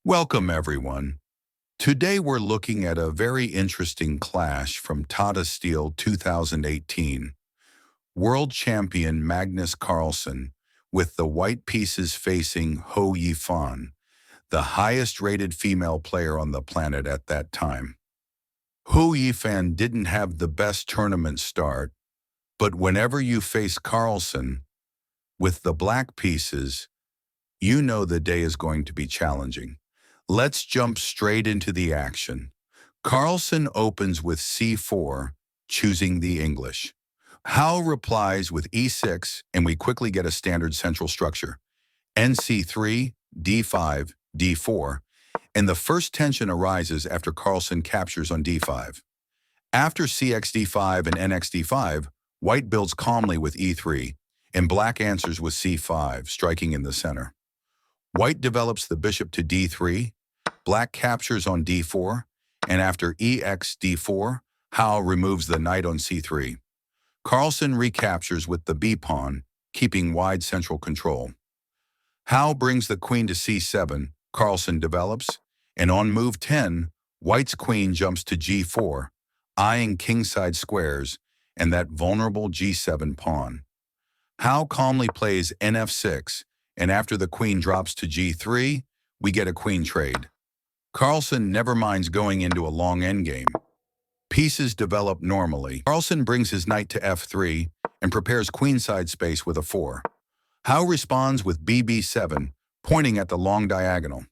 Welcome, everyone. Today we're looking at a very interesting clash from Tata Steel 2018. World champion Magnus Carlsen with the white pieces facing Hou Yifan, the highest-rated female player on the planet at that time. Hou Yifan didn't have the best tournament start, but whenever you face Carlsen with the black pieces, you know the day is going to be challenging. Let's jump straight into the action. Carlsen opens with c4, choosing the English. Hou replies with e6, and we quickly get a standard central structure. nc3, d5, d4, and the first tension arises after Carlsen captures on d5. After cx d5 and nx d5, white builds calmly with e3, and black answers with c5, striking in the center. White develops the bishop to d3, black captures on d4, and after ex d4, Hou removes the knight on c3. Carlsen recaptures with the b-pawn, keeping wide central control. Hou brings the queen to c7, Carlsen develops, and on move 10, white's queen jumps to g4, eyeing kingside squares and that vulnerable g7 pawn. Hou calmly plays nf6, and after the queen drops to g3, we get a queen trade. Carlsen never minds going into a long endgame. Pieces develop normally. Carlsen brings his knight to f3 and prepares queenside space with a 4. Hou responds with bb7, pointing at the long diagonal.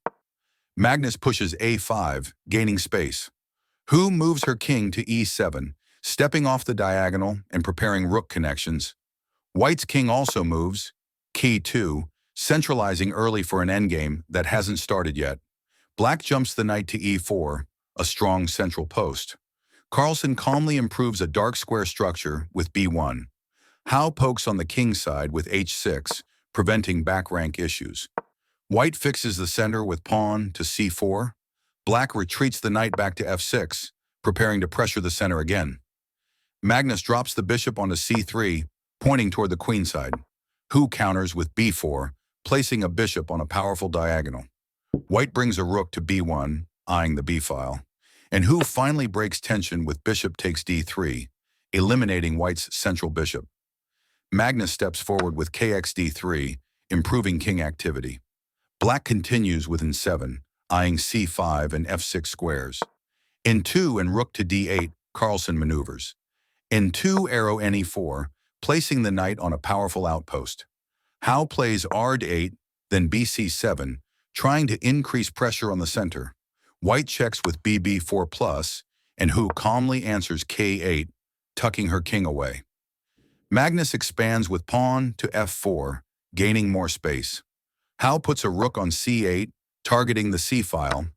Magnus pushes a5, gaining space. Hou moves her king to e7, stepping off the diagonal and preparing rook connections. White's king also moves, key 2, centralizing early for an endgame that hasn't started yet. Black jumps the knight to e4, a strong central post. Carlsen calmly improves a dark square structure with b1. Hou pokes on the king side with h6, preventing back rank issues. White fixes the center with pawn to c4. Black retreats the knight back to f6, preparing to pressure the center again. Magnus drops the bishop onto c3, pointing toward the queen side. Hou counters with b4, placing a bishop on a powerful diagonal. White brings a rook to b1, eyeing the b-file, and Hou finally breaks tension with bishop takes d3, eliminating white's central bishop. Magnus steps forward with kx d3, improving king activity. Black continues with n7, eyeing c5 and f6 squares. n2 and rook to d8, Carlsen maneuvers. n2 arrow ne4, placing the knight on a powerful outpost. Hou plays r8, then bc7, trying to increase pressure on the center. White checks with bb4+, and Hou calmly answers k8, tucking her king away. Magnus expands with pawn to f4, gaining more space. Hou puts a rook on c8, targeting the c-file.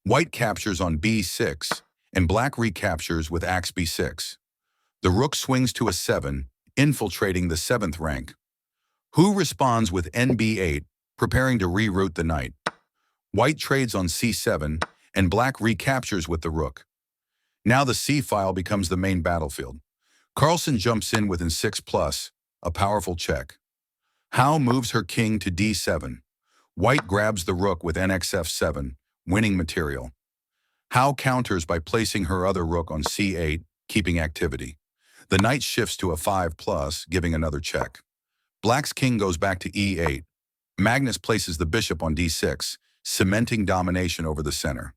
White captures on b6, and black recaptures with axe b6. The rook swings to a7, infiltrating the 7th rank. Hou responds with nb8, preparing to reroute the knight. White trades on c7, and black recaptures with the rook. Now the c-file becomes the main battlefield. Carlsen jumps in with n6+, a powerful check. Hou moves her king to d7. White grabs the rook with nxf7, winning material. Hou counters by placing her other rook on c8, keeping activity. The knight shifts to a 5+, giving another check. Black's king goes back to e8. Magnus places the bishop on d6, cementing domination over the center.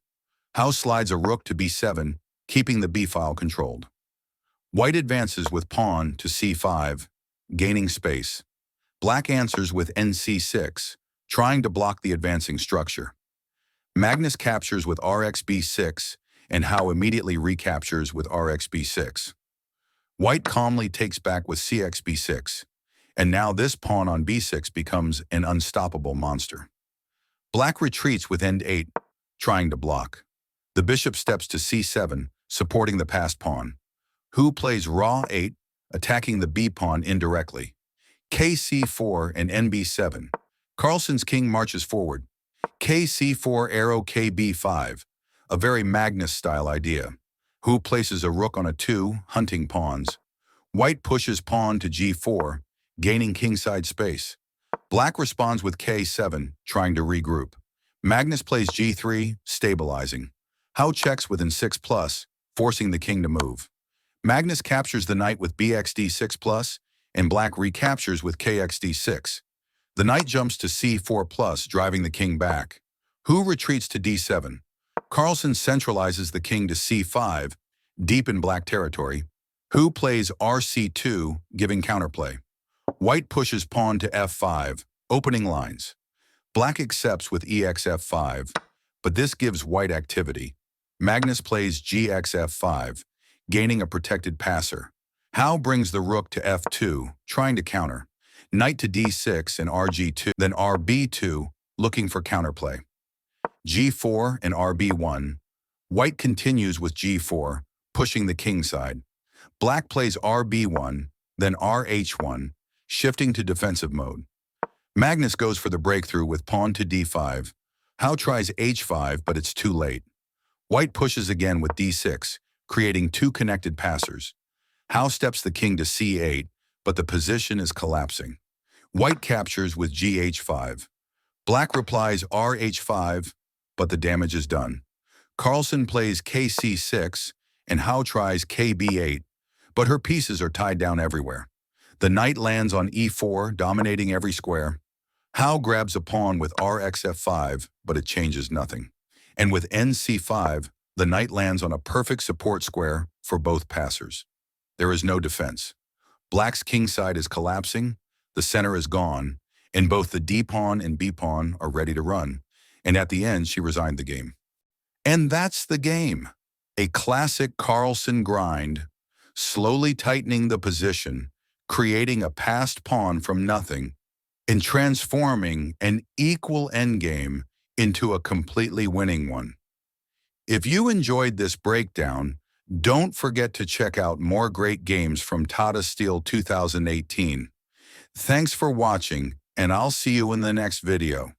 Hou slides a rook to b7, keeping the b-file controlled. White advances with pawn to c5, gaining space. Black answers with nc6, trying to block the advancing structure. Magnus captures with rxb6, and Hou immediately recaptures with rxb6. White calmly takes back with cxb6, and now this pawn on b6 becomes an unstoppable monster. Black retreats with end8, trying to block. The bishop steps to c7, supporting the passed pawn. Hou plays raw 8, attacking the b-pawn indirectly. kc4 and nb7. Carlsen's king marches forward. kc4 arrow kb5, a very Magnus-style idea. Hou places a rook on a 2, hunting pawns. White pushes pawn to g4, gaining kingside space. Black responds with k7, trying to regroup. Magnus plays g3, stabilizing. Hou checks within 6+, forcing the king to move. Magnus captures the knight with bxd 6+, and black recaptures with kxd 6. The knight jumps to c4+, driving the king back. Hou retreats to d7. Carlsen centralizes the king to c5, deep in black territory. Hou plays rc2, giving counterplay. White pushes pawn to f5, opening lines. Black accepts with exf5, but this gives white activity. Magnus plays gxf5, gaining a protected passer. Hou brings the rook to f2, trying to counter. Knight to d6 and rg2, then rb2, looking for counterplay. g4 and rb1. White continues with g4, pushing the king side. Black plays rb1, then rh1, shifting to defensive mode. Magnus goes for the breakthrough with pawn to d5. Hou tries h5, but it's too late. White pushes again with d6, creating two connected passers. Hou steps the king to c8, but the position is collapsing. White captures with gh5. Black replies rh5, but the damage is done. Carlsen plays kc6, and Hou tries kb8, but her pieces are tied down everywhere. The knight lands on e4, dominating every square. Hou grabs a pawn with rxf5, but it changes nothing. And with nc5, the knight lands on a perfect support square for both passers. There is no defense. Black's kingside is collapsing, the center is gone, and both the d-pawn and b-pawn are ready to run. And at the end, she resigned the game. And that's the game. A classic Carlsen grind, slowly tightening the position, creating a passed pawn from nothing, and transforming an equal endgame into a completely winning one. If you enjoyed this breakdown, don't forget to check out more great games from Tata Steel 2018. Thanks for watching, and I'll see you in the next video.